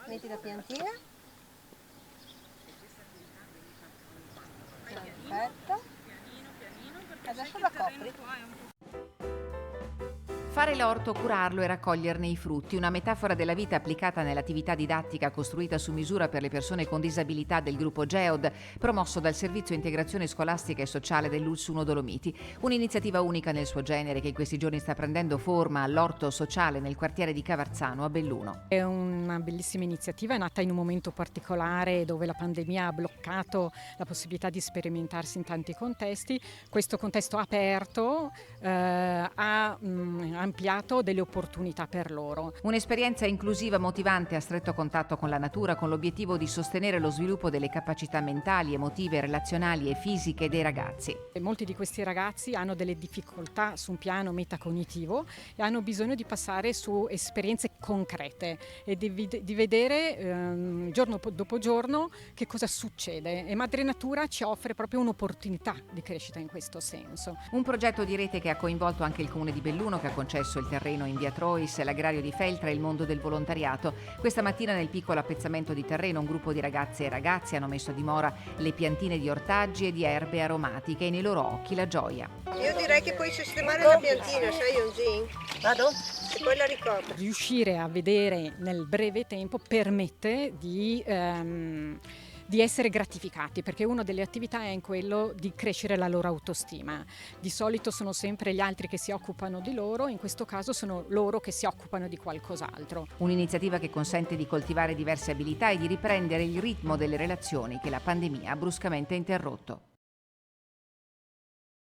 Metti la piantina. Perfetto. Adesso la copri. Fare l'orto, curarlo e raccoglierne i frutti, una metafora della vita applicata nell'attività didattica costruita su misura per le persone con disabilità del gruppo GEOD, promosso dal Servizio Integrazione Scolastica e Sociale dell'ULSS 1 Dolomiti, un'iniziativa unica nel suo genere che in questi giorni sta prendendo forma all'orto sociale nel quartiere di Cavarzano a Belluno. È una bellissima iniziativa, è nata in un momento particolare dove la pandemia ha bloccato la possibilità di sperimentarsi in tanti contesti. Questo contesto aperto ha ampliato delle opportunità per loro. Un'esperienza inclusiva, motivante, a stretto contatto con la natura, con l'obiettivo di sostenere lo sviluppo delle capacità mentali, emotive, relazionali e fisiche dei ragazzi. E molti di questi ragazzi hanno delle difficoltà su un piano metacognitivo e hanno bisogno di passare su esperienze concrete e di vedere giorno dopo giorno che cosa succede, e Madre Natura ci offre proprio un'opportunità di crescita in questo senso. Un progetto di rete che ha coinvolto anche il Comune di Belluno, che ha concesso il terreno in via Trois, l'agrario di Feltre e il mondo del volontariato. Questa mattina nel piccolo appezzamento di terreno un gruppo di ragazze e ragazzi hanno messo a dimora le piantine di ortaggi e di erbe aromatiche e nei loro occhi la gioia. Io direi che puoi sistemare la piantina, sai Onzin? Vado? E poi la ricopri. Riuscire a vedere nel breve tempo permette di essere gratificati, perché una delle attività è in quello di crescere la loro autostima. Di solito sono sempre gli altri che si occupano di loro, in questo caso sono loro che si occupano di qualcos'altro. Un'iniziativa che consente di coltivare diverse abilità e di riprendere il ritmo delle relazioni che la pandemia ha bruscamente interrotto.